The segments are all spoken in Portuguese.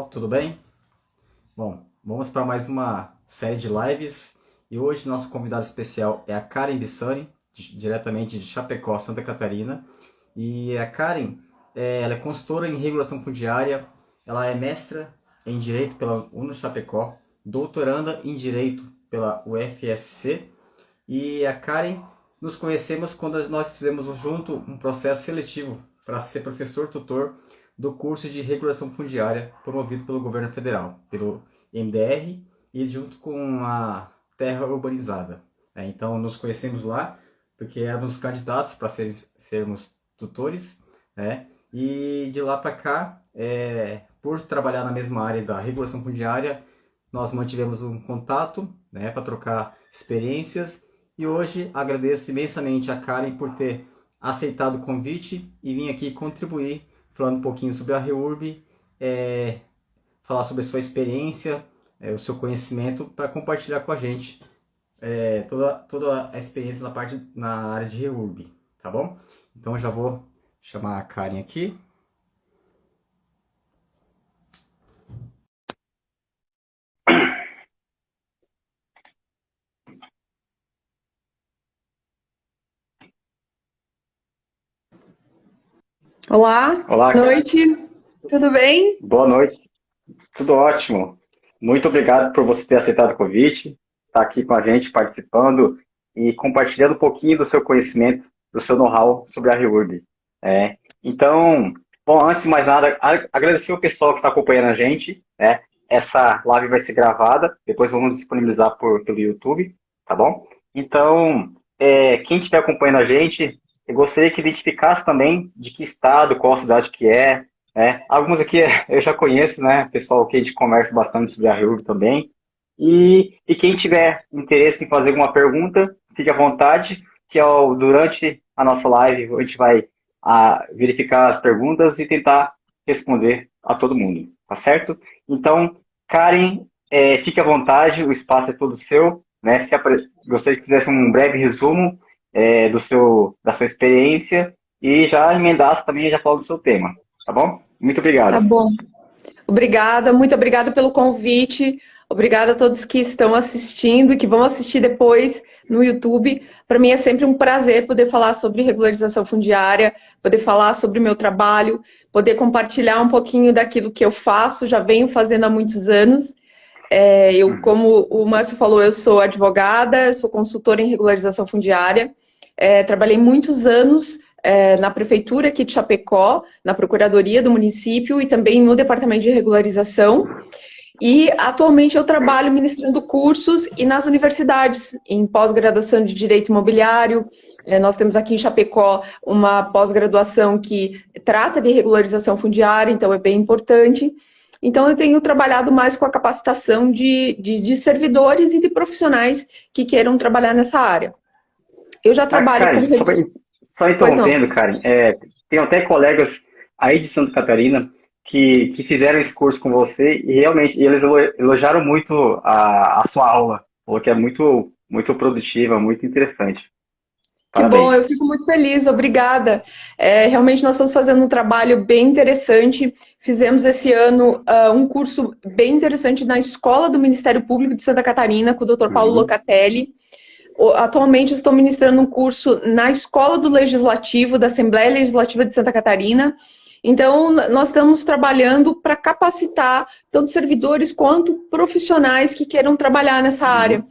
pessoal, tudo bem? Bom, vamos para mais uma série de lives e hoje nosso convidado especial é a Karen Bissani, diretamente de Chapecó, Santa Catarina. E a Karen, ela é consultora em regulação fundiária, ela é mestra em Direito pela UNO Chapecó, doutoranda em Direito pela UFSC. E a Karen, nos conhecemos quando nós fizemos junto um processo seletivo para ser professor tutor do curso de regulação fundiária promovido pelo governo federal, pelo MDR e junto com a terra urbanizada. Então nos conhecemos lá porque éramos candidatos para sermos tutores, né? E de lá para cá, por trabalhar na mesma área da regulação fundiária, nós mantivemos um contato, né, para trocar experiências. E hoje agradeço imensamente a Karen por ter aceitado o convite e vir aqui contribuir, falando um pouquinho sobre a REURB, falar sobre a sua experiência, o seu conhecimento, para compartilhar com a gente toda a experiência na área de REURB, tá bom? Então já vou chamar a Karen aqui. Olá, Olá, boa Karen. noite, tudo bem? Boa noite. Tudo ótimo. Muito obrigado por você ter aceitado o convite, estar aqui com a gente participando e compartilhando um pouquinho do seu conhecimento, do seu know-how sobre a REURB. Então, bom, antes de mais nada, agradecer o pessoal que está acompanhando a gente, né? Essa live vai ser gravada, depois vamos disponibilizar pelo YouTube, tá bom? Então, quem estiver acompanhando a gente, eu gostaria que identificasse também de que estado, qual cidade que é. Alguns aqui eu já conheço, né? Pessoal que a gente conversa bastante sobre a REURB também. E quem tiver interesse em fazer alguma pergunta, fique à vontade, que durante a nossa live a gente vai verificar as perguntas e tentar responder a todo mundo, tá certo? Então, Karen, fique à vontade, o espaço é todo seu, né? Gostaria que fizesse um breve resumo da sua experiência e já emendasse também, já falar do seu tema, tá bom? Muito Tá obrigado. bom. Obrigada, muito obrigada pelo convite. Obrigada a todos que estão assistindo e que vão assistir depois no YouTube. Para mim é sempre um prazer poder falar sobre regularização fundiária, poder falar sobre o meu trabalho, poder compartilhar um pouquinho daquilo que eu faço, já venho fazendo há muitos anos. Como o Márcio falou, eu sou advogada, sou consultora em regularização fundiária. Trabalhei muitos anos na prefeitura aqui de Chapecó, na procuradoria do município e também no departamento de regularização. E atualmente eu trabalho ministrando cursos e nas universidades, em pós-graduação de Direito Imobiliário. Nós temos aqui em Chapecó uma pós-graduação que trata de regularização fundiária, então é bem importante. Então eu tenho trabalhado mais com a capacitação de servidores e de profissionais que queiram trabalhar nessa área. Eu já trabalho Karen, com... só Pois não. interrompendo, Karen, tem até colegas aí de Santa Catarina que fizeram esse curso com você e realmente eles elogiaram muito a sua aula, falou que é muito, muito produtiva, muito interessante. Que bom, eu Parabéns. fico muito feliz, obrigada. Realmente nós estamos fazendo um trabalho bem interessante. Fizemos esse ano um curso bem interessante na Escola do Ministério Público de Santa Catarina, com o Dr. Paulo Uhum. Locatelli. Atualmente eu estou ministrando um curso na Escola do Legislativo, da Assembleia Legislativa de Santa Catarina. Então, nós estamos trabalhando para capacitar tanto servidores quanto profissionais que queiram trabalhar nessa área.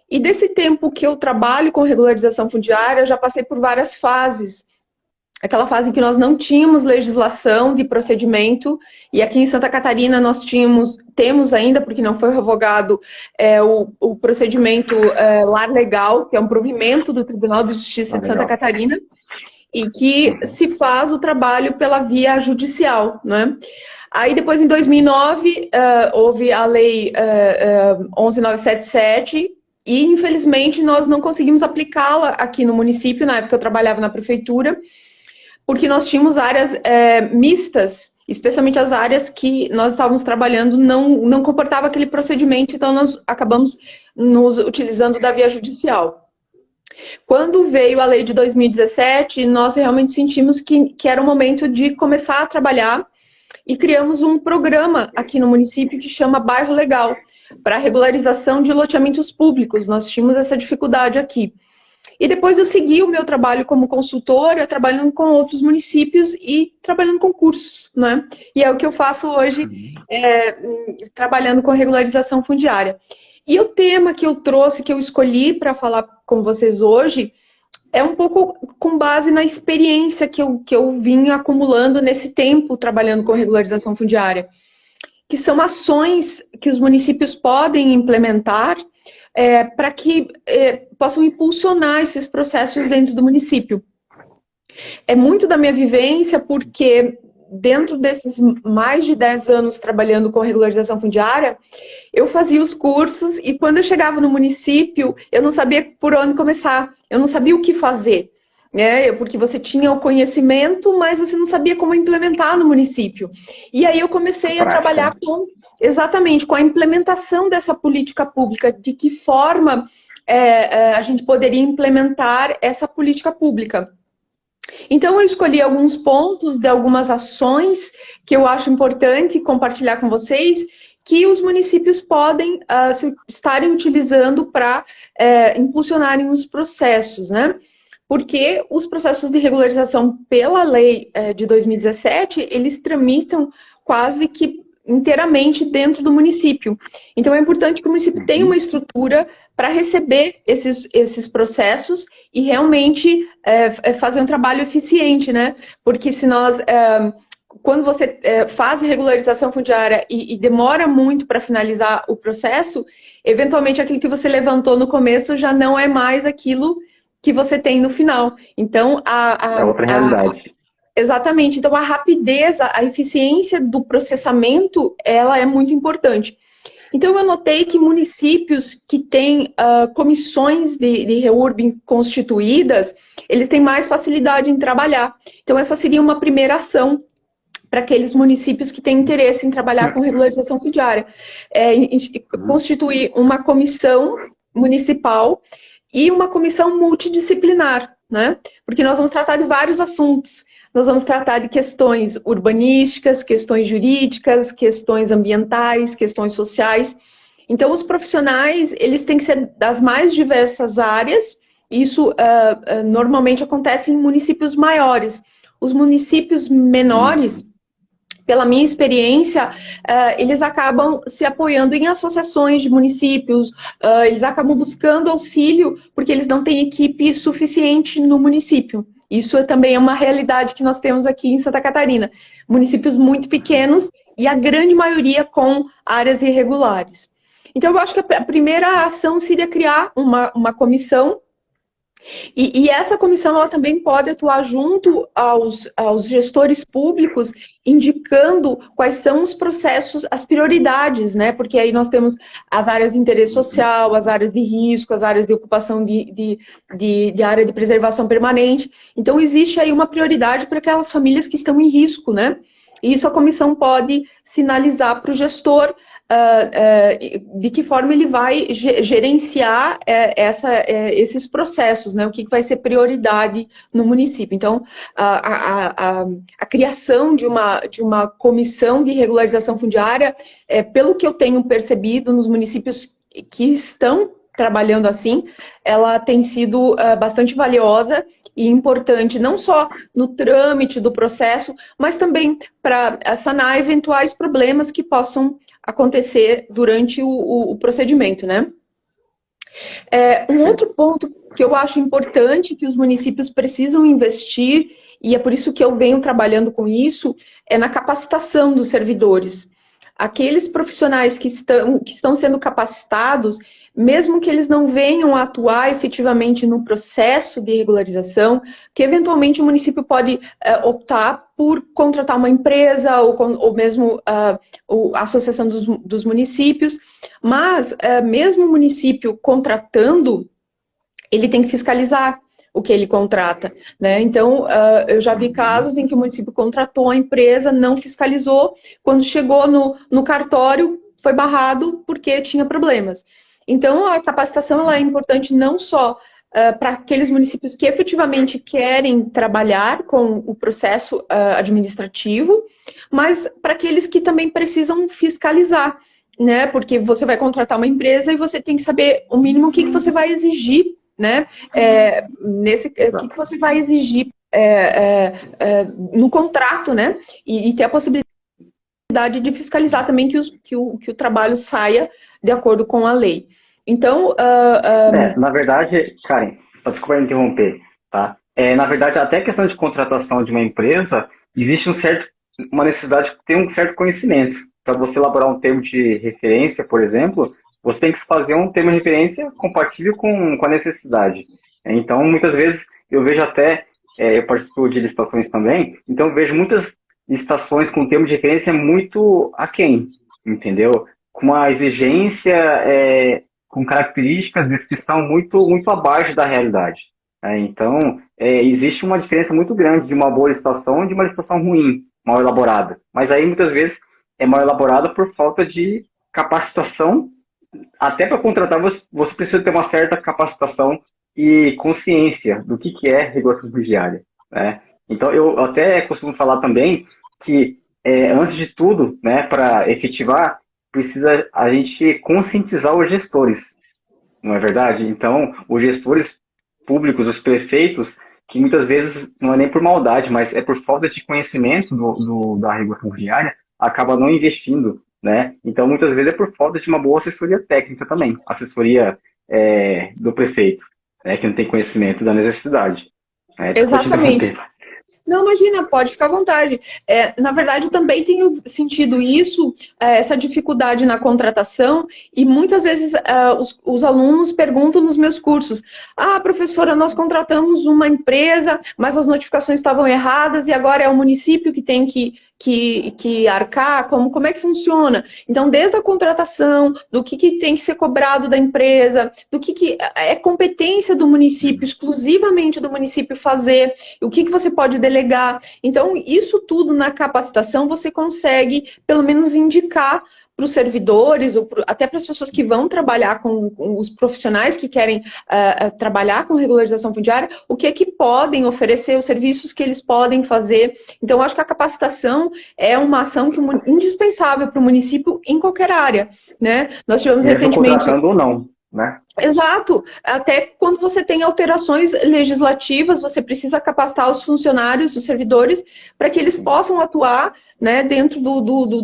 E desse tempo que eu trabalho com regularização fundiária, eu já passei por várias fases. Aquela fase em que nós não tínhamos legislação de procedimento, e aqui em Santa Catarina nós temos ainda, porque não foi revogado, o procedimento Lar Legal, que é um provimento do Tribunal de Justiça de Santa Legal. Catarina, e que se faz o trabalho pela via judicial, né? Aí depois, em 2009, houve a lei 11.977, e infelizmente nós não conseguimos aplicá-la aqui no município, na época eu trabalhava na prefeitura, porque nós tínhamos áreas mistas, especialmente as áreas que nós estávamos trabalhando não comportava aquele procedimento, então nós acabamos nos utilizando da via judicial. Quando veio a lei de 2017, nós realmente sentimos que era o momento de começar a trabalhar e criamos um programa aqui no município que chama Bairro Legal, para regularização de loteamentos públicos. Nós tínhamos essa dificuldade aqui. E depois eu segui o meu trabalho como consultora, trabalhando com outros municípios e trabalhando com cursos, né? E é o que eu faço hoje, trabalhando com regularização fundiária. E o tema que eu trouxe, que eu escolhi para falar com vocês hoje, é um pouco com base na experiência que eu vim acumulando nesse tempo trabalhando com regularização fundiária, que são ações que os municípios podem implementar para que possam impulsionar esses processos dentro do município. É muito da minha vivência, porque dentro desses mais de 10 anos trabalhando com regularização fundiária, eu fazia os cursos e quando eu chegava no município, eu não sabia por onde começar, eu não sabia o que fazer, né? Porque você tinha o conhecimento, mas você não sabia como implementar no município. E aí eu comecei a trabalhar exatamente com a implementação dessa política pública, de que forma a gente poderia implementar essa política pública. Então, eu escolhi alguns pontos de algumas ações que eu acho importante compartilhar com vocês, que os municípios podem estarem utilizando para impulsionarem os processos, né? Porque os processos de regularização pela lei de 2017, eles tramitam quase que inteiramente dentro do município. Então, é importante que o município tenha uma estrutura para receber esses processos e realmente fazer um trabalho eficiente, né? Porque se nós, quando você faz regularização fundiária e demora muito para finalizar o processo, eventualmente aquilo que você levantou no começo já não é mais aquilo que você tem no final. Então, é outra realidade. Exatamente. Então, a rapidez, a eficiência do processamento, ela é muito importante. Então, eu notei que municípios que têm comissões de REURB constituídas, eles têm mais facilidade em trabalhar. Então, essa seria uma primeira ação para aqueles municípios que têm interesse em trabalhar com regularização fundiária. Constituir uma comissão municipal e uma comissão multidisciplinar, né? Porque nós vamos tratar de vários assuntos. Nós vamos tratar de questões urbanísticas, questões jurídicas, questões ambientais, questões sociais. Então, os profissionais, eles têm que ser das mais diversas áreas. Isso normalmente acontece em municípios maiores. Os municípios menores, pela minha experiência, eles acabam se apoiando em associações de municípios, eles acabam buscando auxílio porque eles não têm equipe suficiente no município. Isso também é uma realidade que nós temos aqui em Santa Catarina. Municípios muito pequenos e a grande maioria com áreas irregulares. Então, eu acho que a primeira ação seria criar uma comissão. E essa comissão ela também pode atuar junto aos gestores públicos, indicando quais são os processos, as prioridades, né? Porque aí nós temos as áreas de interesse social, as áreas de risco, as áreas de ocupação de área de preservação permanente. Então, existe aí uma prioridade para aquelas famílias que estão em risco, né? E isso a comissão pode sinalizar para o gestor de que forma ele vai gerenciar esses processos, né? O que vai ser prioridade no município. Então, a criação de uma comissão de regularização fundiária, pelo que eu tenho percebido nos municípios que estão trabalhando assim, ela tem sido bastante valiosa e importante, não só no trâmite do processo, mas também para sanar eventuais problemas que possam acontecer durante o procedimento, né? Um outro ponto que eu acho importante que os municípios precisam investir, e é por isso que eu venho trabalhando com isso, é na capacitação dos servidores. Aqueles profissionais que estão sendo capacitados, mesmo que eles não venham a atuar efetivamente no processo de regularização, que eventualmente o município pode optar por contratar uma empresa ou mesmo a associação dos municípios, mas mesmo o município contratando, ele tem que fiscalizar o que ele contrata, né? Então, eu já vi casos em que o município contratou a empresa, não fiscalizou, quando chegou no cartório, foi barrado porque tinha problemas. Então, a capacitação ela é importante não só para aqueles municípios que efetivamente querem trabalhar com o processo administrativo, mas para aqueles que também precisam fiscalizar, né? Porque você vai contratar uma empresa e você tem que saber o mínimo o que você vai exigir, né? O que você vai exigir no contrato, né? E ter a possibilidade de fiscalizar também que o trabalho saia de acordo com a lei. Então, Na verdade, Karen, desculpa interromper, tá? Na verdade, até a questão de contratação de uma empresa, existe uma necessidade de ter um certo conhecimento. Para você elaborar um termo de referência, por exemplo, você tem que fazer um termo de referência compatível com a necessidade. Então, muitas vezes, eu vejo até, eu participo de licitações também, então eu vejo muitas licitações com termo de referência muito aquém, entendeu? Com uma exigência, com características, descrição muito, muito abaixo da realidade. Então, existe uma diferença muito grande de uma boa licitação e de uma licitação ruim, mal elaborada. Mas aí, muitas vezes, é mal elaborada por falta de capacitação. Até para contratar, você precisa ter uma certa capacitação e consciência do que é regulação fundiária, né? Então, eu até costumo falar também que, antes de tudo, né, para efetivar, precisa a gente conscientizar os gestores, não é verdade? Então, os gestores públicos, os prefeitos, que muitas vezes não é nem por maldade, mas é por falta de conhecimento da regulação fundiária, acaba não investindo, né? Então, muitas vezes é por falta de uma boa assessoria técnica também, assessoria do prefeito, né, que não tem conhecimento da necessidade. Exatamente. Não, imagina, pode ficar à vontade. Na verdade, eu também tenho sentido isso, essa dificuldade na contratação, e muitas vezes os alunos perguntam nos meus cursos: professora, nós contratamos uma empresa, mas as notificações estavam erradas e agora é o município que tem que arcar, como é que funciona? Então, desde a contratação, do que tem que ser cobrado da empresa, do que é competência do município, exclusivamente do município fazer, o que você pode delegar. Então, isso tudo na capacitação você consegue, pelo menos, indicar para os servidores, ou até para as pessoas que vão trabalhar com os profissionais que querem trabalhar com regularização fundiária, o que podem oferecer, os serviços que eles podem fazer. Então, eu acho que a capacitação é uma ação indispensável para o município em qualquer área, né? Nós tivemos recentemente... Contratando ou não, né? Exato. Até quando você tem alterações legislativas, você precisa capacitar os funcionários, os servidores, para que eles possam atuar, né, dentro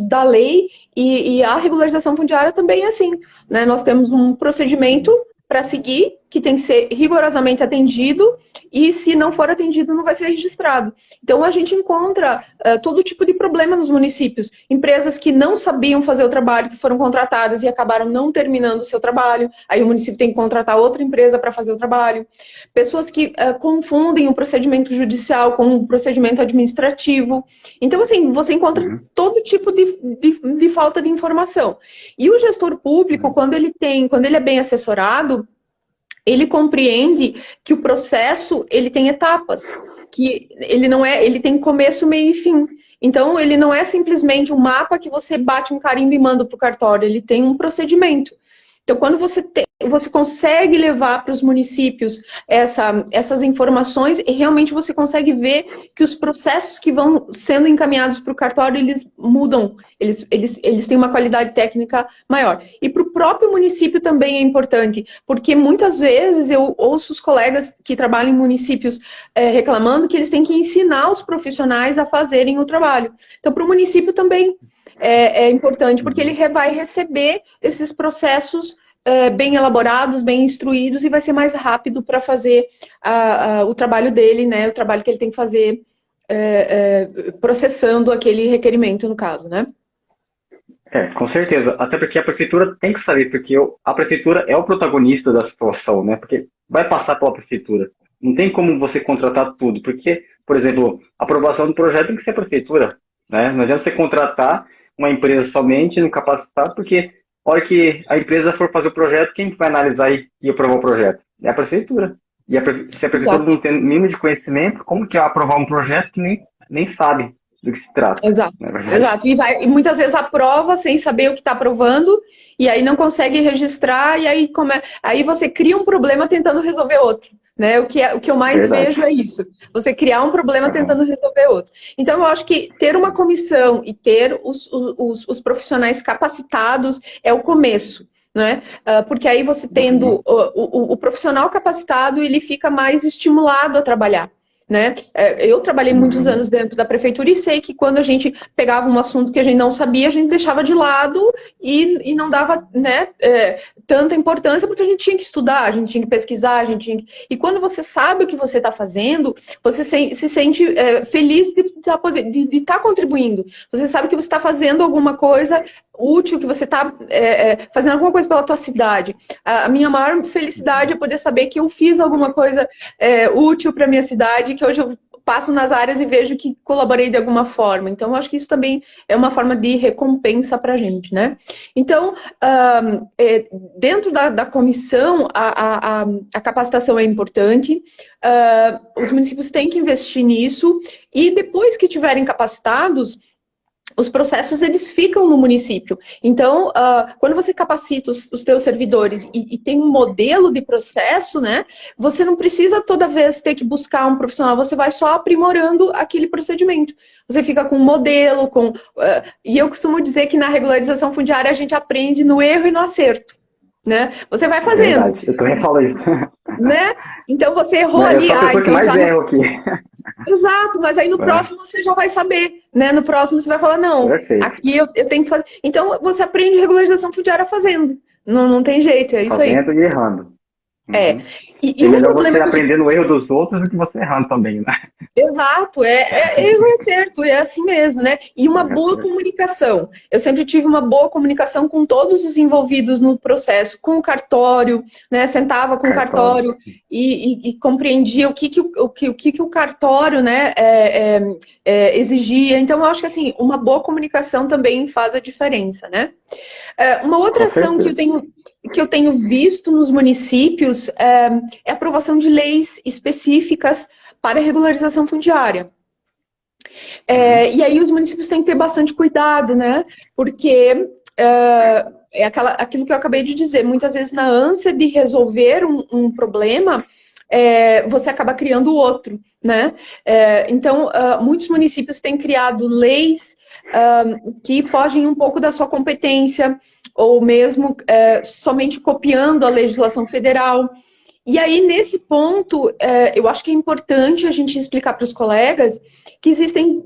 da lei, e a regularização fundiária também é assim, né? Nós temos um procedimento para seguir, que tem que ser rigorosamente atendido, e se não for atendido, não vai ser registrado. Então, a gente encontra todo tipo de problema nos municípios. Empresas que não sabiam fazer o trabalho, que foram contratadas e acabaram não terminando o seu trabalho, aí o município tem que contratar outra empresa para fazer o trabalho. Pessoas que confundem o procedimento judicial com o procedimento administrativo. Então, assim, você encontra todo tipo de falta de informação. E o gestor público, quando ele é bem assessorado, ele compreende que o processo, ele tem etapas, que ele tem começo, meio e fim. Então, ele não é simplesmente um mapa que você bate um carimbo e manda para o cartório, ele tem um procedimento. Então, quando você consegue levar para os municípios essas informações, e realmente você consegue ver que os processos que vão sendo encaminhados para o cartório, eles mudam, eles têm uma qualidade técnica maior. E para o próprio município também é importante, porque muitas vezes eu ouço os colegas que trabalham em municípios reclamando que eles têm que ensinar os profissionais a fazerem o trabalho. Então, para o município também é importante, porque ele vai receber esses processos bem elaborados, bem instruídos, e vai ser mais rápido para fazer o trabalho dele, né? O trabalho que ele tem que fazer processando aquele requerimento, no caso, né? Com certeza. Até porque a prefeitura tem que saber, porque a prefeitura é o protagonista da situação, né? Porque vai passar pela prefeitura. Não tem como você contratar tudo, porque, por exemplo, a aprovação do projeto tem que ser a prefeitura, né? Não adianta você contratar uma empresa somente, não capacitar, porque a hora que a empresa for fazer o projeto, quem vai analisar e aprovar o projeto? É a prefeitura. E se a prefeitura não tem mínimo de conhecimento, como que é aprovar um projeto que nem sabe do que se trata? Exato. Exato. E muitas vezes aprova sem saber o que está aprovando, e aí não consegue registrar, e aí você cria um problema tentando resolver outro. né? O que eu mais vejo é isso. Você criar um problema tentando resolver outro. Então, eu acho que ter uma comissão e ter os profissionais capacitados é o começo, né? Porque aí você tendo o profissional capacitado, ele fica mais estimulado a trabalhar. Né? Eu trabalhei muitos anos dentro da prefeitura e sei que quando a gente pegava um assunto que a gente não sabia, a gente deixava de lado e não dava, né, tanta importância, porque a gente tinha que estudar, a gente tinha que pesquisar, a gente tinha que... E quando você sabe o que você está fazendo, você se sente feliz de estar contribuindo. Você sabe que você está fazendo alguma coisa útil, que você está fazendo alguma coisa pela tua cidade. A minha maior felicidade é poder saber que eu fiz alguma coisa útil para a minha cidade, que hoje eu passo nas áreas e vejo que colaborei de alguma forma. Então, eu acho que isso também é uma forma de recompensa para a gente, né? Então, dentro da comissão, a capacitação é importante, os municípios têm que investir nisso, e depois que tiverem capacitados, os processos, eles ficam no município. Então, quando você capacita os teus servidores e tem um modelo de processo, né, você não precisa toda vez ter que buscar um profissional, você vai só aprimorando aquele procedimento. Você fica com um modelo, e eu costumo dizer que na regularização fundiária a gente aprende no erro e no acerto. Né? Você vai fazendo. Verdade, eu também falo isso. Né? Então você errou ali. Eu sou a pessoa que mais erro aqui. Exato, mas aí no próximo você já vai saber, né? No próximo você vai falar, não, aqui eu tenho que fazer. Então você aprende regularização fundiária fazendo. Não tem jeito, é isso aí. Fazendo e errando. E melhor você aprender no erro dos outros do que você errando também, né? Exato, erro e acerto, é assim mesmo, né? E uma boa comunicação. Eu sempre tive uma boa comunicação com todos os envolvidos no processo, com o cartório, né? Sentava com o cartório e compreendia o que o cartório, né, exigia. Então, eu acho que assim, uma boa comunicação também faz a diferença, né? Uma outra ação que eu tenho visto nos municípios é a aprovação de leis específicas para a regularização fundiária. E aí os municípios têm que ter bastante cuidado, né? Porque aquilo que eu acabei de dizer, muitas vezes na ânsia de resolver um problema, você acaba criando outro, né? Então, muitos municípios têm criado leis que fogem um pouco da sua competência, ou mesmo somente copiando a legislação federal. E aí, nesse ponto, eu acho que é importante a gente explicar para os colegas que existem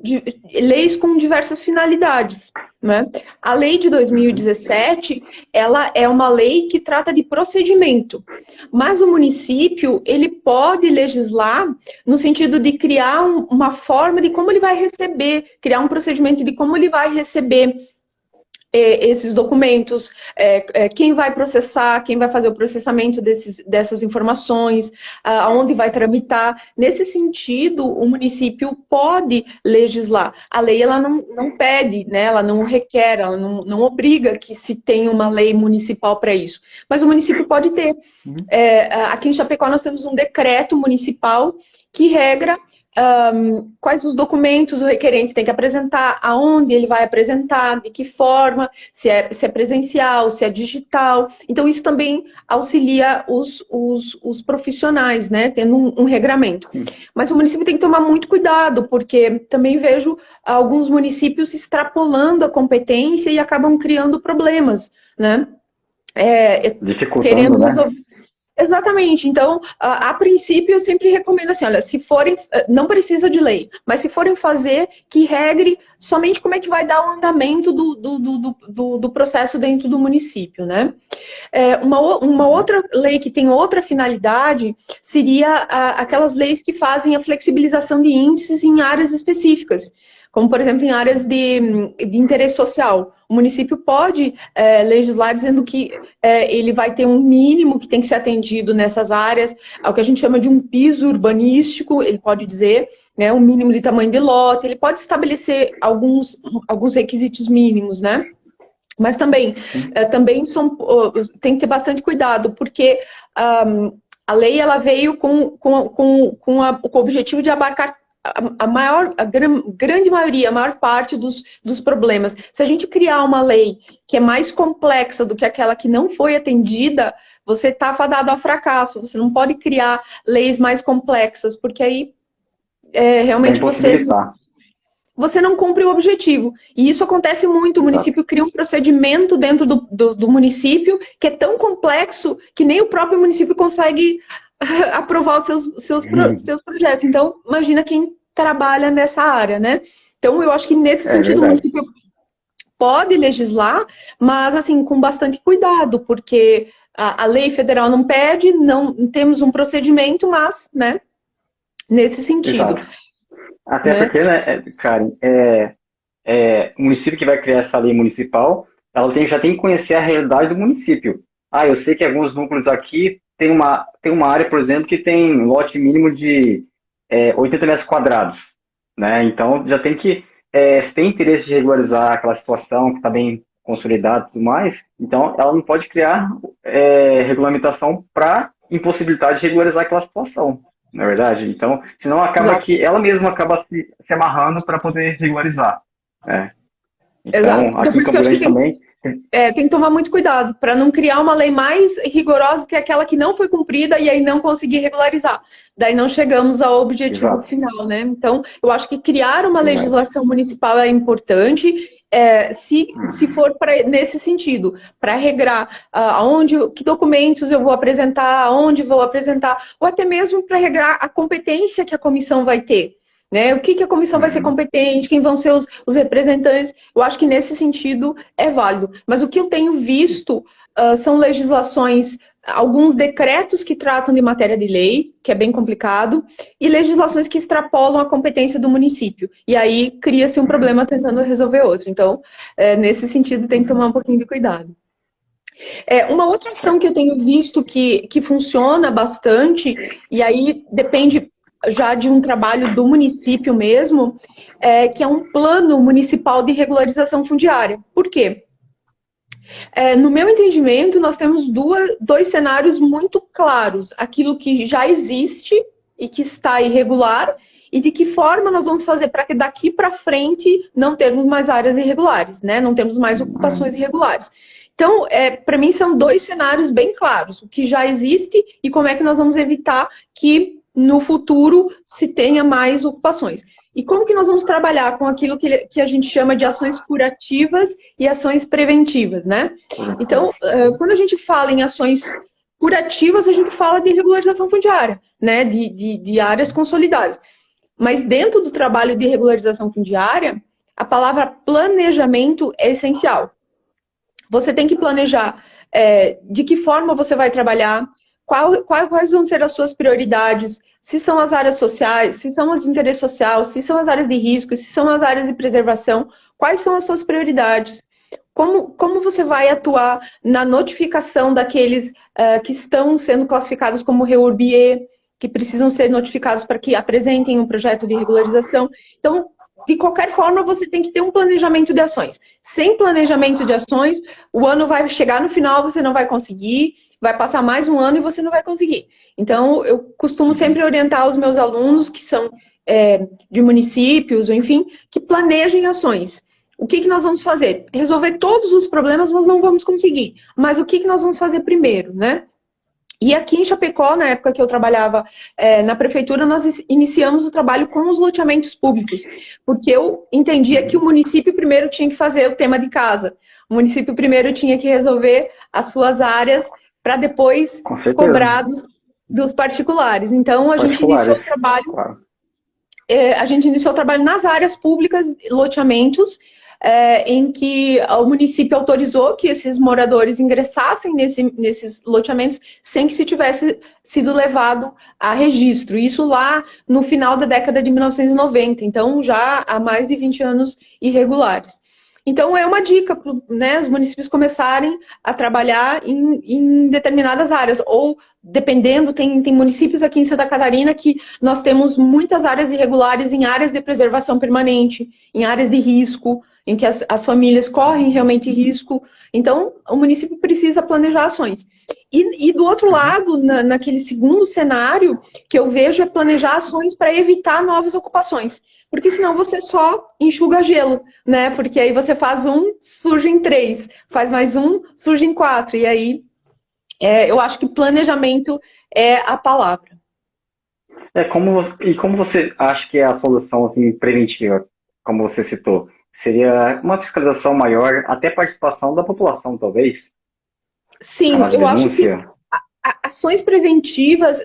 leis com diversas finalidades, né? A lei de 2017, ela é uma lei que trata de procedimento, mas o município, ele pode legislar no sentido de criar uma forma de como ele vai receber, criar um procedimento de como ele vai receber esses documentos, quem vai processar, quem vai fazer o processamento dessas informações, aonde vai tramitar. Nesse sentido, o município pode legislar. A lei, ela não pede, né? Ela não requer, ela não obriga que se tenha uma lei municipal para isso. Mas o município pode ter. Aqui em Chapecó nós temos um decreto municipal que regra quais os documentos o requerente tem que apresentar, aonde ele vai apresentar, de que forma, se é presencial, se é digital. Então, isso também auxilia os profissionais, né, tendo um regramento. Sim. Mas o município tem que tomar muito cuidado, porque também vejo alguns municípios extrapolando a competência e acabam criando problemas, né? Dificultando, né? Exatamente. Então, a princípio, eu sempre recomendo assim, olha, se forem, não precisa de lei, mas se forem fazer, que regre somente como é que vai dar o andamento do processo dentro do município, né? Uma outra lei que tem outra finalidade seria aquelas leis que fazem a flexibilização de índices em áreas específicas, como, por exemplo, em áreas de interesse social. O município pode legislar dizendo que ele vai ter um mínimo que tem que ser atendido nessas áreas, ao que a gente chama de um piso urbanístico, ele pode dizer, né, um mínimo de tamanho de lote, ele pode estabelecer alguns requisitos mínimos, né? Mas também tem que ter bastante cuidado, porque a lei ela veio com o objetivo de abarcar grande maioria, a maior parte dos problemas. Se a gente criar uma lei que é mais complexa do que aquela que não foi atendida, você está fadado ao fracasso. Você não pode criar leis mais complexas, porque aí realmente você não cumpre o objetivo. E isso acontece muito. O município cria um procedimento dentro do município que é tão complexo que nem o próprio município consegue aprovar os seus projetos. Então, imagina quem trabalha nessa área, né? Então, eu acho que nesse sentido o município pode legislar, mas assim, com bastante cuidado, porque a lei federal não pede, não temos um procedimento, mas, né, nesse sentido. Exato. Até porque, né, Karen, o município que vai criar essa lei municipal, ela já tem que conhecer a realidade do município. Eu sei que alguns núcleos aqui tem uma área, por exemplo, que tem um lote mínimo de 80 metros quadrados, né? Então, já tem que, se tem interesse de regularizar aquela situação que está bem consolidada e tudo mais, então ela não pode criar regulamentação para impossibilitar de regularizar aquela situação, não é verdade? Então, senão acaba que ela mesma acaba se amarrando para poder regularizar. Então, aqui em Campo Grande também... tem que tomar muito cuidado para não criar uma lei mais rigorosa que aquela que não foi cumprida e aí não conseguir regularizar. Daí não chegamos ao objetivo final, né? Então, eu acho que criar uma legislação municipal é importante, se for nesse sentido, para regrar que documentos eu vou apresentar, aonde vou apresentar, ou até mesmo para regrar a competência que a comissão vai ter. Né? O que a comissão vai ser competente, quem vão ser os representantes, eu acho que nesse sentido é válido. Mas o que eu tenho visto são legislações, alguns decretos que tratam de matéria de lei, que é bem complicado, e legislações que extrapolam a competência do município. E aí cria-se um problema tentando resolver outro. Então, nesse sentido, tem que tomar um pouquinho de cuidado. Uma outra ação que eu tenho visto que funciona bastante, e aí depende já de um trabalho do município mesmo, que é um plano municipal de regularização fundiária. Por quê? No meu entendimento, nós temos dois cenários muito claros. Aquilo que já existe e que está irregular, e de que forma nós vamos fazer para que daqui para frente não termos mais áreas irregulares, né? Não temos mais ocupações irregulares. Então, para mim, são dois cenários bem claros. O que já existe e como é que nós vamos evitar que no futuro se tenha mais ocupações. E como que nós vamos trabalhar com aquilo que a gente chama de ações curativas e ações preventivas, né? Então, quando a gente fala em ações curativas, a gente fala de regularização fundiária, né? De áreas consolidadas. Mas dentro do trabalho de regularização fundiária, a palavra planejamento é essencial. Você tem que planejar de que forma você vai trabalhar, quais vão ser as suas prioridades, se são as áreas sociais, se são as de interesse social, se são as áreas de risco, se são as áreas de preservação, quais são as suas prioridades, como você vai atuar na notificação daqueles que estão sendo classificados como REURB-E, que precisam ser notificados para que apresentem um projeto de regularização. Então, de qualquer forma, você tem que ter um planejamento de ações. Sem planejamento de ações, o ano vai chegar no final, você não vai conseguir, vai passar mais um ano e você não vai conseguir. Então, eu costumo sempre orientar os meus alunos, que são de municípios, ou enfim, que planejem ações. O que nós vamos fazer? Resolver todos os problemas nós não vamos conseguir, mas o que nós vamos fazer primeiro, né? E aqui em Chapecó, na época que eu trabalhava na prefeitura, nós iniciamos o trabalho com os loteamentos públicos, porque eu entendia que o município primeiro tinha que fazer o tema de casa, o município primeiro tinha que resolver as suas áreas para depois cobrar dos particulares. Então, a gente iniciou o trabalho, a gente iniciou o trabalho nas áreas públicas, loteamentos, em que o município autorizou que esses moradores ingressassem nesses loteamentos sem que se tivesse sido levado a registro. Isso lá no final da década de 1990, então já há mais de 20 anos irregulares. Então é uma dica para, né, os municípios começarem a trabalhar em determinadas áreas, ou dependendo, tem municípios aqui em Santa Catarina que nós temos muitas áreas irregulares em áreas de preservação permanente, em áreas de risco. em que as famílias correm realmente risco. Então, o município precisa planejar ações. E do outro lado, naquele segundo cenário, que eu vejo é planejar ações para evitar novas ocupações. Porque senão você só enxuga gelo, né? Porque aí você faz um, surge em 3, faz mais um, surge em 4. E aí, eu acho que planejamento é a palavra. Como você acha que é a solução assim, preventiva, como você citou? Seria uma fiscalização maior, até participação da população, talvez? Sim, Canal de eu acho que denúncia? ações preventivas,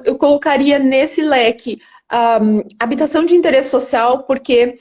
eu colocaria nesse leque habitação de interesse social, porque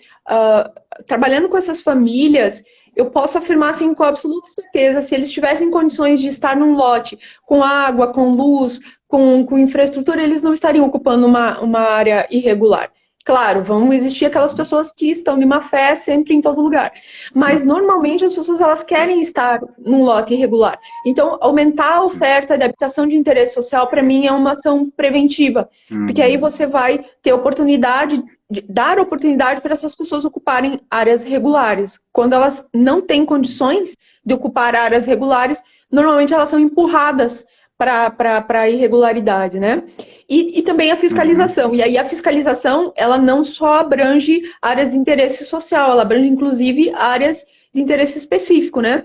trabalhando com essas famílias, eu posso afirmar assim, com absoluta certeza, se eles tivessem condições de estar num lote com água, com luz, com infraestrutura, eles não estariam ocupando uma área irregular. Claro, vão existir aquelas pessoas que estão de má fé sempre em todo lugar. Mas, normalmente, as pessoas elas querem estar num lote irregular. Então, aumentar a oferta de habitação de interesse social, para mim, é uma ação preventiva. Porque aí você vai ter oportunidade, dar oportunidade para essas pessoas ocuparem áreas regulares. Quando elas não têm condições de ocupar áreas regulares, normalmente elas são empurradas para a irregularidade, né? E também a fiscalização. E aí a fiscalização, ela não só abrange áreas de interesse social, ela abrange, inclusive, áreas de interesse específico, né?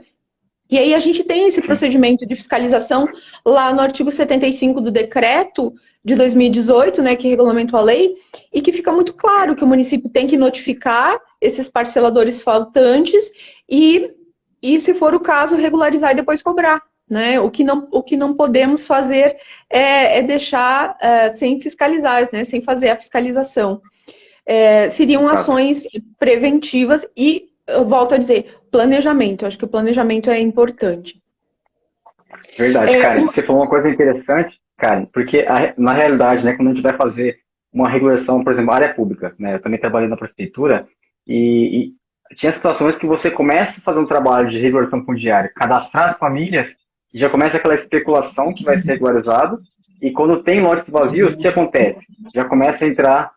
E aí a gente tem esse procedimento de fiscalização lá no artigo 75 do decreto de 2018, né, que regulamentou a lei, e que fica muito claro que o município tem que notificar esses parceladores faltantes e se for o caso, regularizar e depois cobrar. Né? O que não podemos fazer é deixar sem fiscalizar, né? Sem fazer a fiscalização. Seriam Exato. ações preventivas e, eu volto a dizer, planejamento. Eu acho que o planejamento é importante. Verdade, Karen. Você falou uma coisa interessante, Karen, porque na realidade, né, quando a gente vai fazer uma regulação, por exemplo, área pública, né, eu também trabalhei na prefeitura e tinha situações que você começa a fazer um trabalho de regulação fundiária, cadastrar as famílias, e já começa aquela especulação que vai ser regularizado, e quando tem lotes vazios, o que acontece? Já começa a entrar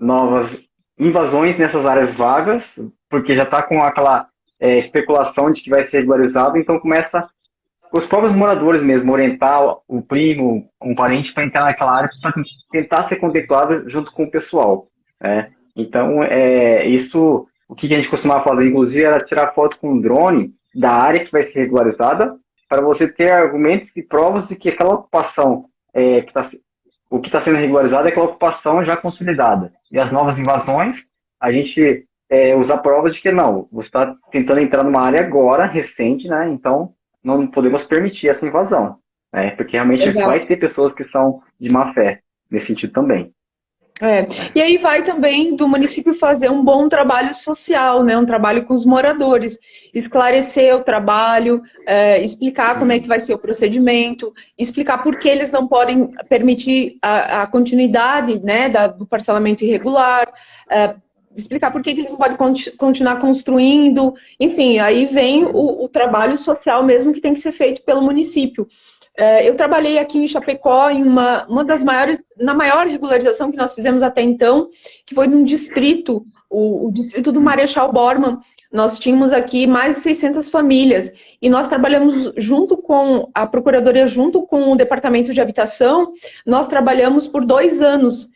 novas invasões nessas áreas vagas, porque já está com aquela especulação de que vai ser regularizado, então começa os próprios moradores mesmo orientar o primo, um parente para entrar naquela área para tentar ser contemplado junto com o pessoal. Né? Então, isso, o que a gente costumava fazer, inclusive, era tirar foto com um drone da área que vai ser regularizada, para você ter argumentos e provas de que aquela ocupação, o que está sendo regularizado é aquela ocupação já consolidada. E as novas invasões, a gente usa provas de que não, você está tentando entrar numa área agora, recente, né? Então não podemos permitir essa invasão, né? Porque realmente Exato. vai ter pessoas que são de má fé, nesse sentido também. E aí vai também do município fazer um bom trabalho social, né? Um trabalho com os moradores, esclarecer o trabalho, explicar como é que vai ser o procedimento, explicar por que eles não podem permitir a continuidade, né, do parcelamento irregular, explicar por que eles não podem continuar construindo, enfim, aí vem o trabalho social mesmo que tem que ser feito pelo município. Eu trabalhei aqui em Chapecó em uma das maiores, na maior regularização que nós fizemos até então, que foi num distrito, o distrito do Marechal Bormann. Nós tínhamos aqui mais de 600 famílias e nós trabalhamos junto com a Procuradoria, junto com o Departamento de Habitação, nós trabalhamos por 2 anos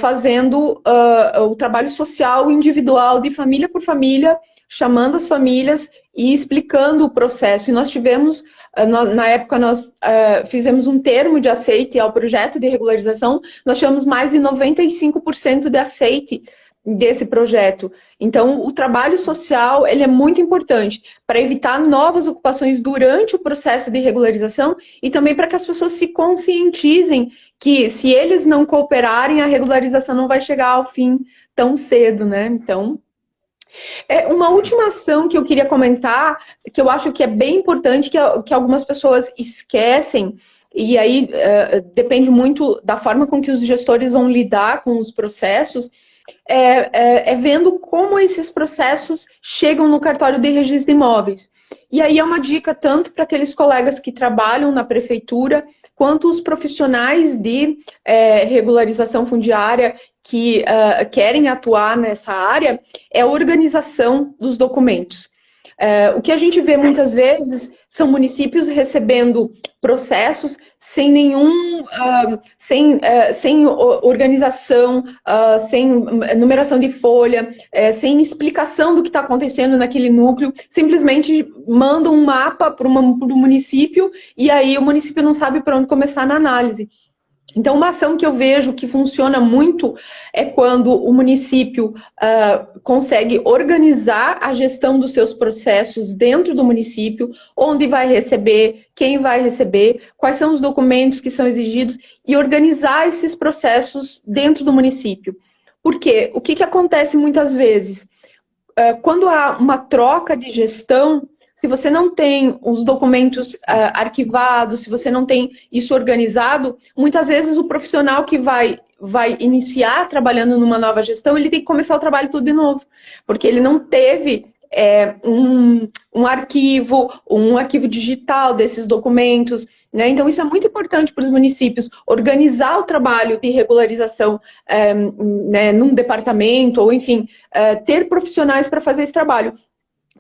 fazendo o trabalho social individual de família por família, chamando as famílias e explicando o processo. E nós tivemos, na época, nós fizemos um termo de aceite ao projeto de regularização, nós tivemos mais de 95% de aceite desse projeto. Então, o trabalho social, ele é muito importante para evitar novas ocupações durante o processo de regularização e também para que as pessoas se conscientizem que se eles não cooperarem, a regularização não vai chegar ao fim tão cedo, né? Então, uma última ação que eu queria comentar, que eu acho que é bem importante, que algumas pessoas esquecem, e aí depende muito da forma com que os gestores vão lidar com os processos, vendo como esses processos chegam no cartório de registro de imóveis. E aí é uma dica tanto para aqueles colegas que trabalham na prefeitura, quanto os profissionais de regularização fundiária que querem atuar nessa área é a organização dos documentos. O que a gente vê muitas vezes são municípios recebendo processos sem sem organização, sem numeração de folha, sem explicação do que está acontecendo naquele núcleo, simplesmente mandam um mapa para o município e aí o município não sabe para onde começar na análise. Então, uma ação que eu vejo que funciona muito é quando o município consegue organizar a gestão dos seus processos dentro do município, onde vai receber, quem vai receber, quais são os documentos que são exigidos, e organizar esses processos dentro do município. Por quê? O que acontece muitas vezes? Quando há uma troca de gestão, se você não tem os documentos arquivados, se você não tem isso organizado, muitas vezes o profissional que vai iniciar trabalhando numa nova gestão, ele tem que começar o trabalho tudo de novo, porque ele não teve um arquivo digital desses documentos, né? Então isso é muito importante para os municípios, organizar o trabalho de regularização né, num departamento, ou enfim, ter profissionais para fazer esse trabalho.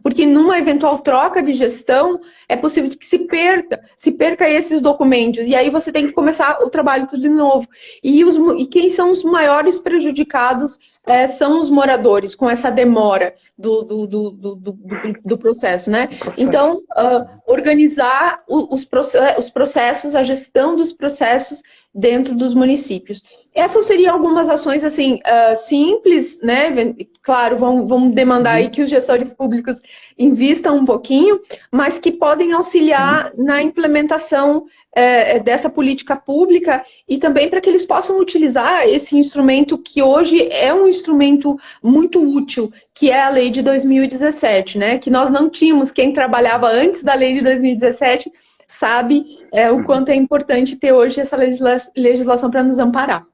Porque numa eventual troca de gestão, é possível que se perca esses documentos, e aí você tem que começar o trabalho tudo de novo. E quem são os maiores prejudicados são os moradores, com essa demora do processo, né? Então, organizar os processos, a gestão dos processos dentro dos municípios. Essas seriam algumas ações, assim, simples, né? Claro, vão demandar aí que os gestores públicos invistam um pouquinho, mas que podem auxiliar na implementação dessa política pública e também para que eles possam utilizar esse instrumento que hoje é um instrumento muito útil, que é a lei de 2017, né? Que nós não tínhamos, quem trabalhava antes da lei de 2017 sabe o quanto é importante ter hoje essa legislação para nos amparar.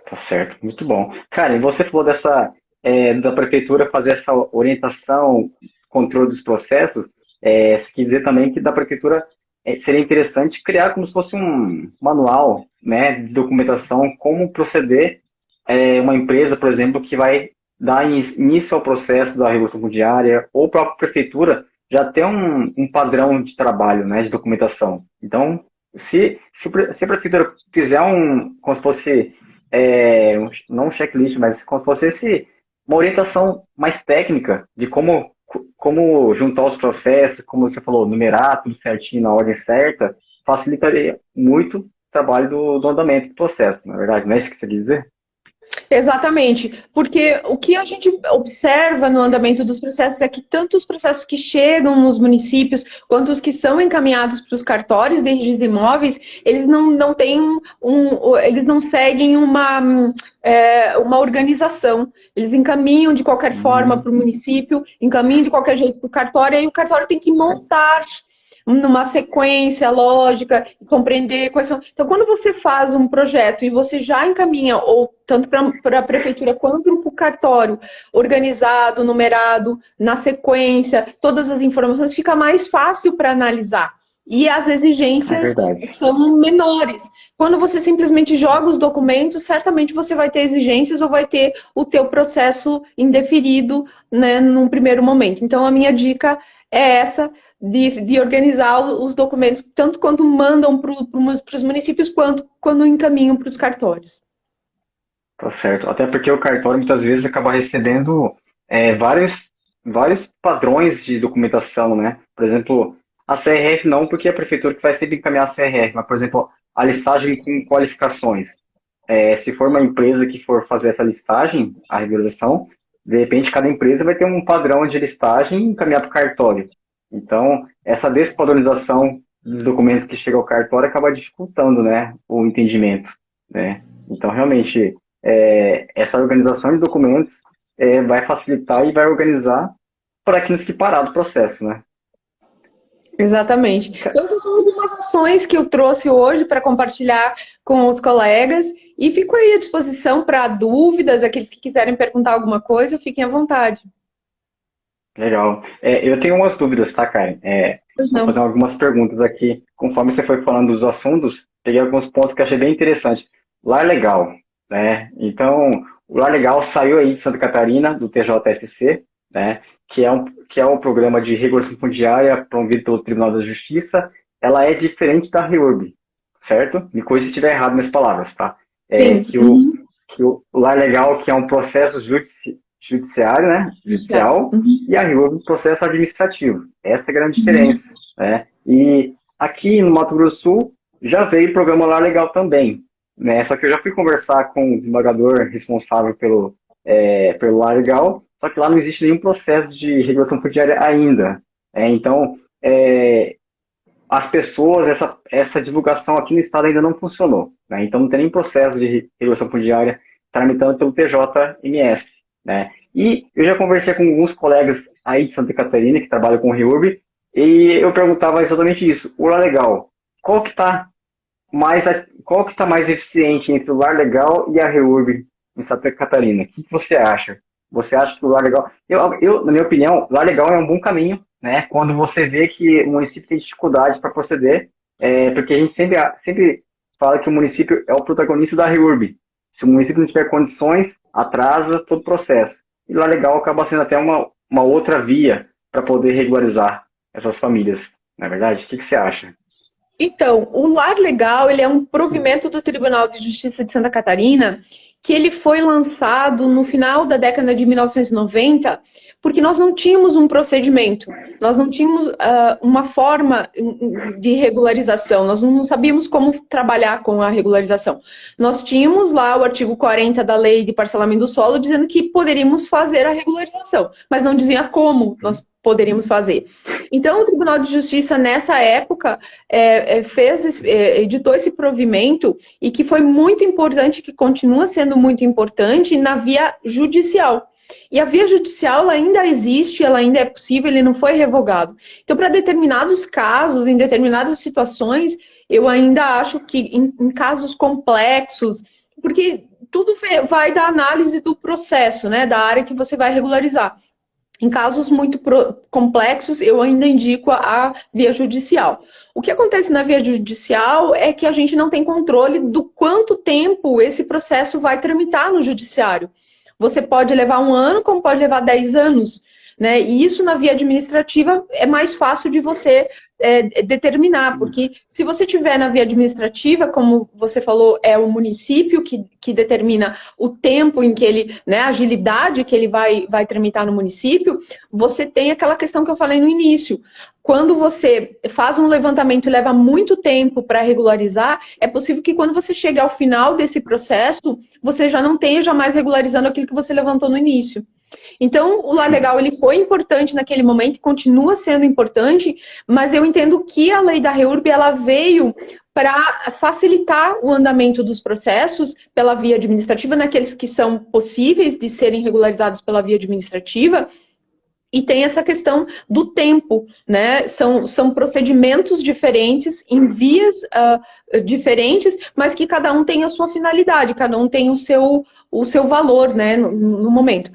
Tá certo, muito bom. Cara, e você falou da prefeitura fazer essa orientação, controle dos processos, você quer dizer também que da prefeitura seria interessante criar como se fosse um manual, né, de documentação, como proceder uma empresa, por exemplo, que vai dar início ao processo da regulação fundiária, ou a própria prefeitura já ter um padrão de trabalho, né, de documentação. Então, se a prefeitura fizer como se fosse, não um checklist, mas como se fosse uma orientação mais técnica de como juntar os processos, como você falou, numerar tudo certinho na ordem certa, facilitaria muito o trabalho do andamento do processo, na verdade, não é isso que você quer dizer? Exatamente, porque o que a gente observa no andamento dos processos é que tanto os processos que chegam nos municípios, quanto os que são encaminhados para os cartórios de registros imóveis, eles não têm eles não seguem uma organização. Eles encaminham de qualquer forma para o município, encaminham de qualquer jeito para o cartório, e aí o cartório tem que montar numa sequência lógica e compreender quais são. Então, quando você faz um projeto e você já encaminha, ou tanto para a prefeitura quanto para o cartório, organizado, numerado, na sequência, todas as informações, fica mais fácil para analisar. E as exigências são menores. Quando você simplesmente joga os documentos, certamente você vai ter exigências ou vai ter o teu processo indeferido, né, num primeiro momento. Então, a minha dica é essa, de organizar os documentos, tanto quando mandam para os municípios, quanto quando encaminham para os cartórios. Tá certo. Até porque o cartório muitas vezes acaba recebendo vários padrões de documentação, né? Por exemplo, a CRF não, porque é a prefeitura que vai sempre encaminhar a CRF, mas, por exemplo, a listagem com qualificações. Se for uma empresa que for fazer essa listagem, a regularização, de repente cada empresa vai ter um padrão de listagem e encaminhar para o cartório. Então, essa despadronização dos documentos que chegam ao cartório acaba dificultando, né, o entendimento, né? Então, realmente, essa organização de documentos vai facilitar e vai organizar para que não fique parado o processo, né? Exatamente. Então, essas são algumas ações que eu trouxe hoje para compartilhar com os colegas, e fico aí à disposição para dúvidas, aqueles que quiserem perguntar alguma coisa, fiquem à vontade. Legal. Eu tenho umas dúvidas, tá, Karen? Vou fazer algumas perguntas aqui. Conforme você foi falando dos assuntos, peguei alguns pontos que achei bem interessantes. Lar legal. né? Então, o Lar Legal saiu aí de Santa Catarina, do TJSC, né? Que é um programa de regulação fundiária promovido pelo Tribunal da Justiça. Ela é diferente da REURB, certo? Me corrija se estiver errado nas palavras, tá? Sim. Que o Lar Legal, que é um processo judiciário, né? Judicial, e a REURB um processo administrativo. Essa é a grande diferença, né? E aqui no Mato Grosso do Sul já veio o programa Lar Legal também, né? Só que eu já fui conversar com o desembargador responsável pelo Lar Legal, só que lá não existe nenhum processo de regulação fundiária ainda. Então, as pessoas, essa divulgação aqui no estado ainda não funcionou, né? Então não tem nem processo de regulação fundiária tramitando pelo TJMS, né? E eu já conversei com alguns colegas aí de Santa Catarina que trabalham com o REURB, e eu perguntava exatamente isso. O Lar Legal, qual que está mais eficiente entre o Lar Legal e a REURB em Santa Catarina? O que você acha? Você acha que o Lar Legal... na minha opinião, o Lar Legal é um bom caminho, né? Quando você vê que o município tem dificuldade para proceder, porque a gente sempre fala que o município é o protagonista da REURB. Se o município não tiver condições, atrasa todo o processo. E o Lar Legal acaba sendo até uma outra via para poder regularizar essas famílias, não é verdade? O que você acha? Então, o Lar Legal, ele é um provimento do Tribunal de Justiça de Santa Catarina, que ele foi lançado no final da década de 1990, porque nós não tínhamos um procedimento, nós não tínhamos uma forma de regularização, nós não sabíamos como trabalhar com a regularização. Nós tínhamos lá o artigo 40 da Lei de Parcelamento do Solo, dizendo que poderíamos fazer a regularização, mas não dizia como nós poderíamos fazer. Então, o Tribunal de Justiça, nessa época, editou esse provimento, e que foi muito importante, que continua sendo muito importante, na via judicial. E a via judicial, ela ainda existe, ela ainda é possível, ele não foi revogado. Então, para determinados casos, em determinadas situações, eu ainda acho que em casos complexos, porque tudo vai da análise do processo, né, da área que você vai regularizar. Em casos muito complexos, eu ainda indico a via judicial. O que acontece na via judicial é que a gente não tem controle do quanto tempo esse processo vai tramitar no judiciário. Você pode levar 1 ano, como pode levar 10 anos, né? E isso na via administrativa é mais fácil de você determinar, porque se você tiver na via administrativa, como você falou, é o município que determina o tempo em que ele, né, a agilidade que ele vai tramitar no município, você tem aquela questão que eu falei no início. Quando você faz um levantamento e leva muito tempo para regularizar, é possível que quando você chegue ao final desse processo, você já não esteja mais regularizando aquilo que você levantou no início. Então, o Lar Legal, ele foi importante naquele momento e continua sendo importante, mas eu entendo que a lei da REURB, ela veio para facilitar o andamento dos processos pela via administrativa, naqueles que são possíveis de serem regularizados pela via administrativa. E tem essa questão do tempo, né? São procedimentos diferentes, em vias diferentes, mas que cada um tem a sua finalidade, cada um tem o seu valor, né, no momento.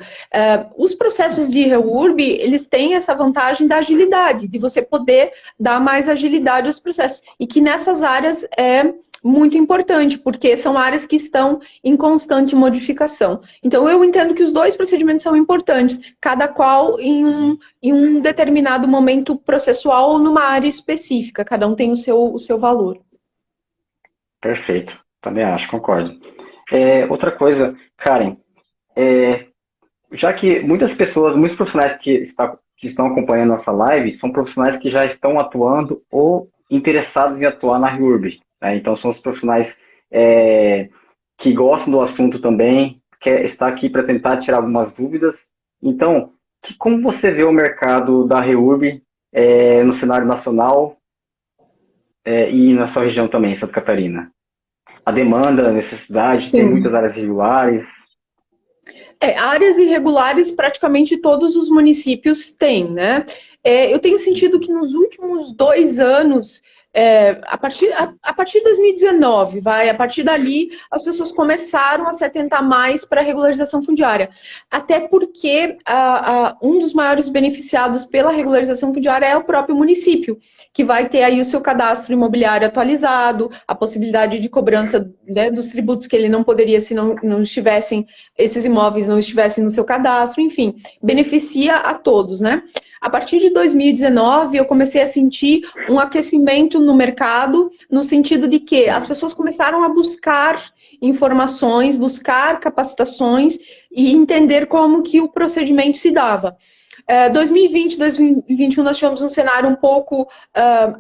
Os processos de REURB, eles têm essa vantagem da agilidade, de você poder dar mais agilidade aos processos, e que nessas áreas é muito importante, porque são áreas que estão em constante modificação. Então, eu entendo que os dois procedimentos são importantes, cada qual em um determinado momento processual ou numa área específica, cada um tem o seu valor. Perfeito, também acho, concordo. Outra coisa, Karen, já que muitos profissionais que estão acompanhando nossa live, são profissionais que já estão atuando ou interessados em atuar na REURB. Então, são os profissionais que gostam do assunto também, está aqui para tentar tirar algumas dúvidas. Então, como você vê o mercado da REURB no cenário nacional e na sua região também, Santa Catarina? A demanda, a necessidade, Sim. Tem muitas áreas irregulares. Áreas irregulares praticamente todos os municípios têm, né? Eu tenho sentido que nos últimos 2 anos A partir de 2019, a partir dali, as pessoas começaram a se atentar mais para a regularização fundiária. Até porque um dos maiores beneficiados pela regularização fundiária é o próprio município, que vai ter aí o seu cadastro imobiliário atualizado, a possibilidade de cobrança, né, dos tributos que ele não poderia se não estivessem, esses imóveis não estivessem no seu cadastro, enfim, beneficia a todos, né? A partir de 2019, eu comecei a sentir um aquecimento no mercado, no sentido de que as pessoas começaram a buscar informações, buscar capacitações e entender como que o procedimento se dava. 2020, 2021 nós tivemos um cenário um pouco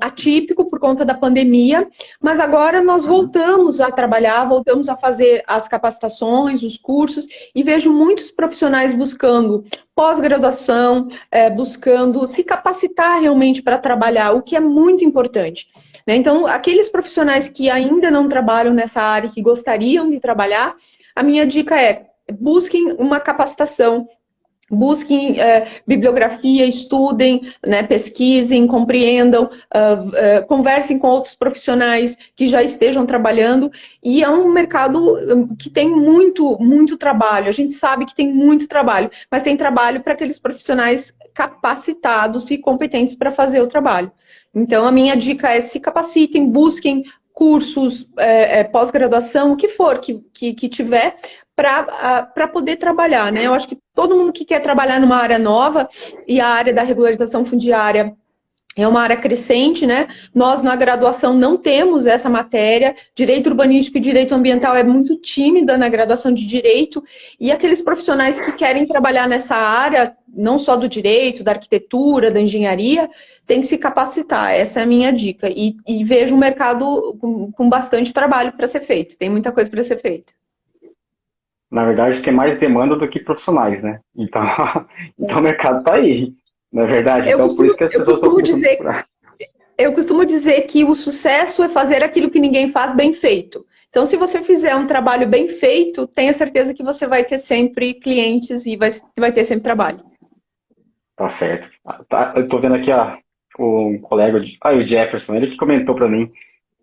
atípico por conta da pandemia, mas agora nós voltamos a trabalhar, voltamos a fazer as capacitações, os cursos, e vejo muitos profissionais buscando pós-graduação, buscando se capacitar realmente para trabalhar, o que é muito importante. Né? Então, aqueles profissionais que ainda não trabalham nessa área, que gostariam de trabalhar, a minha dica é: busquem uma capacitação, busquem bibliografia, estudem, né, pesquisem, compreendam, conversem com outros profissionais que já estejam trabalhando, e é um mercado que tem muito, muito trabalho. A gente sabe que tem muito trabalho, mas tem trabalho para aqueles profissionais capacitados e competentes para fazer o trabalho. Então, a minha dica é: se capacitem, busquem cursos, pós-graduação, o que for que tiver, para poder trabalhar, né? Eu acho que todo mundo que quer trabalhar numa área nova, e a área da regularização fundiária é uma área crescente, né? Nós, na graduação, não temos essa matéria. Direito urbanístico e direito ambiental é muito tímida na graduação de direito, e aqueles profissionais que querem trabalhar nessa área, não só do direito, da arquitetura, da engenharia, tem que se capacitar. Essa é a minha dica. E vejo um mercado com bastante trabalho para ser feito. Tem muita coisa para ser feita. Na verdade, tem mais demanda do que profissionais, né? Então, então o mercado está aí, na verdade. Então, por isso que as pessoas estão começando a procurar. Eu costumo dizer que o sucesso é fazer aquilo que ninguém faz bem feito. Então, se você fizer um trabalho bem feito, tenha certeza que você vai ter sempre clientes e vai ter sempre trabalho. Tá certo. Eu tô vendo aqui o colega, o Jefferson, ele que comentou para mim.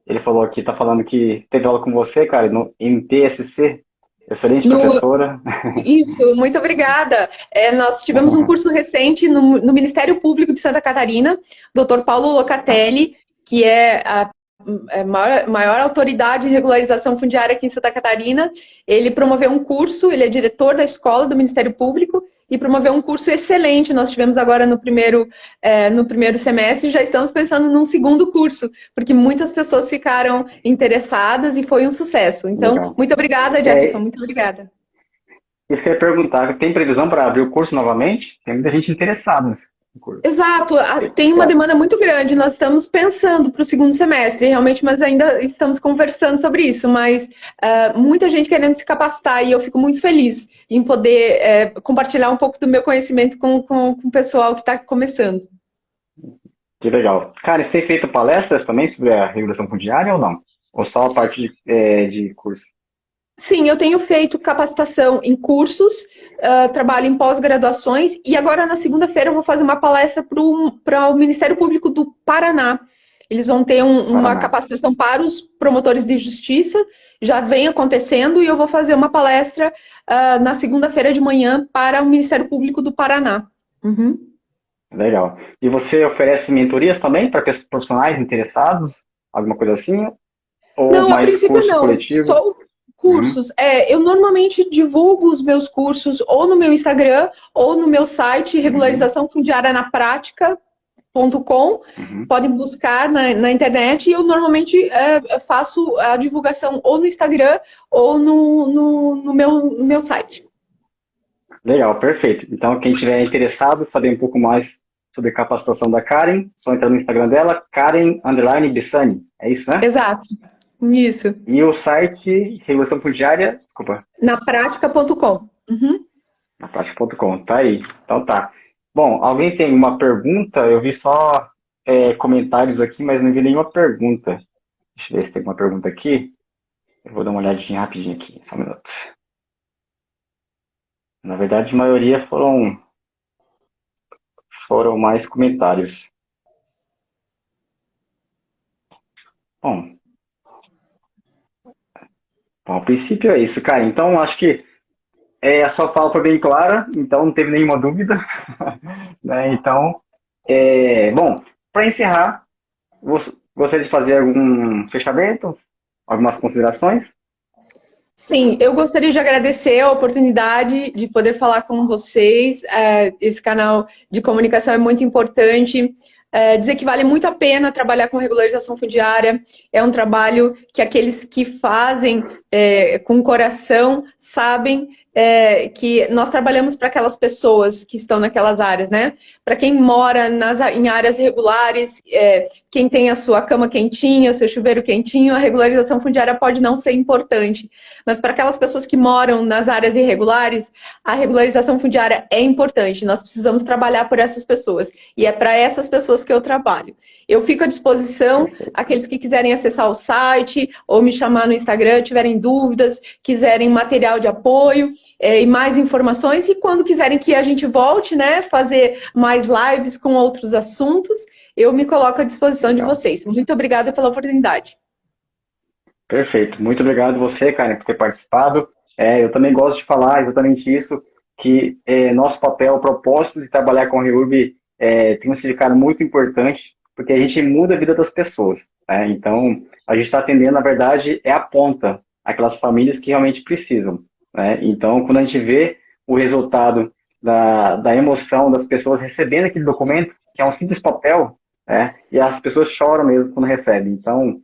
Ele falou aqui, tá falando que teve aula com você, cara, no MPSC. Excelente professora. Isso, muito obrigada. Nós tivemos um curso recente no Ministério Público de Santa Catarina, Dr. Paulo Locatelli, que é a maior autoridade de regularização fundiária aqui em Santa Catarina. Ele promoveu um curso, ele é diretor da escola do Ministério Público, e promoveu um curso excelente. Nós tivemos agora no primeiro semestre, já estamos pensando num segundo curso, porque muitas pessoas ficaram interessadas e foi um sucesso. Então, legal. Muito obrigada, Jefferson, muito obrigada. Isso que eu ia perguntar, tem previsão para abrir o curso novamente? Tem muita gente interessada no curso. Exato, tem uma demanda muito grande. Nós estamos pensando para o segundo semestre, realmente, mas ainda estamos conversando sobre isso. Mas muita gente querendo se capacitar, e eu fico muito feliz em poder compartilhar um pouco do meu conhecimento com o pessoal que está começando. Que legal. Cara, você tem feito palestras também sobre a regulação fundiária ou não? Ou só a parte de curso? Sim, eu tenho feito capacitação em cursos, trabalho em pós-graduações, e agora na segunda-feira eu vou fazer uma palestra para o Ministério Público do Paraná. Eles vão ter uma capacitação para os promotores de justiça, já vem acontecendo, e eu vou fazer uma palestra na segunda-feira de manhã para o Ministério Público do Paraná. Uhum. Legal. E você oferece mentorias também para profissionais interessados? Alguma coisa assim? Ou não, mais a princípio curso não. coletivo? Só cursos. Eu normalmente divulgo os meus cursos ou no meu Instagram ou no meu site, regularizaçãofundiarianaprática.com. Podem buscar na internet, e eu normalmente faço a divulgação ou no Instagram ou no meu site. Legal, perfeito. Então, quem estiver interessado em saber um pouco mais sobre capacitação da Karen, só entrar no Instagram dela, Karen_Bissani. É isso, né? Exato. Isso. E o site Regulação Fundiária, desculpa. Naprática.com. Uhum. Naprática.com, tá aí. Então tá. Bom, alguém tem uma pergunta? Eu vi só comentários aqui, mas não vi nenhuma pergunta. Deixa eu ver se tem uma pergunta aqui. Eu vou dar uma olhadinha rapidinho aqui, só um minuto. Na verdade, a maioria foram mais comentários. Bom, a princípio é isso, cara. Então, acho que a sua fala foi bem clara, então não teve nenhuma dúvida. Né? Então, bom, para encerrar, gostaria de fazer algum fechamento, algumas considerações? Sim, eu gostaria de agradecer a oportunidade de poder falar com vocês. Esse canal de comunicação é muito importante. Dizer que vale muito a pena trabalhar com regularização fundiária. É um trabalho que aqueles que fazem com coração sabem que nós trabalhamos para aquelas pessoas que estão naquelas áreas, né? Para quem mora em áreas regulares, quem tem a sua cama quentinha, o seu chuveiro quentinho, a regularização fundiária pode não ser importante. Mas para aquelas pessoas que moram nas áreas irregulares, a regularização fundiária é importante. Nós precisamos trabalhar por essas pessoas. E é para essas pessoas que eu trabalho. Eu fico à disposição, aqueles que quiserem acessar o site ou me chamar no Instagram, tiverem dúvidas, quiserem material de apoio e mais informações. E quando quiserem que a gente volte, né, fazer mais lives com outros assuntos, eu me coloco à disposição de vocês. Muito obrigada pela oportunidade. Perfeito. Muito obrigado você, Karen, por ter participado. Eu também gosto de falar exatamente isso, que nosso papel, o propósito de trabalhar com a REURB tem um significado muito importante, porque a gente muda a vida das pessoas. Né? Então, a gente está atendendo, na verdade, a ponta, aquelas famílias que realmente precisam. Né? Então, quando a gente vê o resultado da emoção das pessoas recebendo aquele documento, que é um simples papel, né? E as pessoas choram mesmo quando recebem. Então,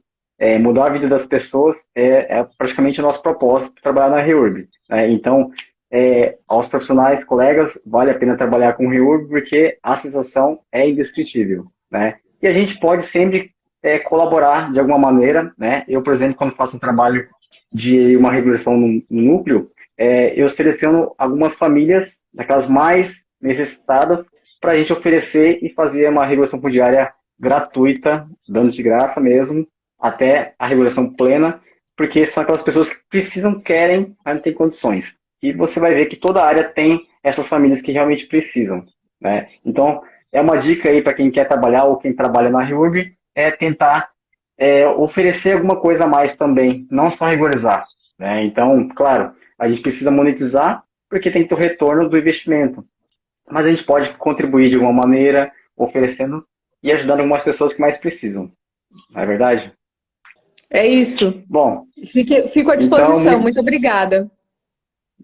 mudar a vida das pessoas é praticamente o nosso propósito trabalhar na REURB. Né? Então, aos profissionais, colegas, vale a pena trabalhar com o REURB porque a sensação é indescritível. Né? E a gente pode sempre colaborar de alguma maneira. Né? Eu, por exemplo, quando faço um trabalho de uma regulação no núcleo, eu seleciono algumas famílias, daquelas mais necessitadas, para a gente oferecer e fazer uma regulação fundiária gratuita, dando de graça mesmo, até a regulação plena, porque são aquelas pessoas que precisam, querem, mas não têm condições. E você vai ver que toda a área tem essas famílias que realmente precisam. Né? Então, é uma dica aí para quem quer trabalhar ou quem trabalha na REURB, tentar oferecer alguma coisa a mais também, não só regularizar. Né? Então, claro, a gente precisa monetizar, porque tem que ter o retorno do investimento. Mas a gente pode contribuir de alguma maneira, oferecendo e ajudando algumas pessoas que mais precisam. Não é verdade? É isso. Bom, Fico à disposição. então, Muito obrigada.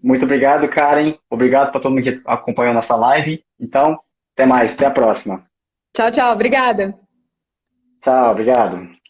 muito obrigado, Karen. Obrigado para todo mundo que acompanhou nossa live. Então, até mais. Até a próxima. Tchau, tchau. Obrigada. Tchau, obrigado.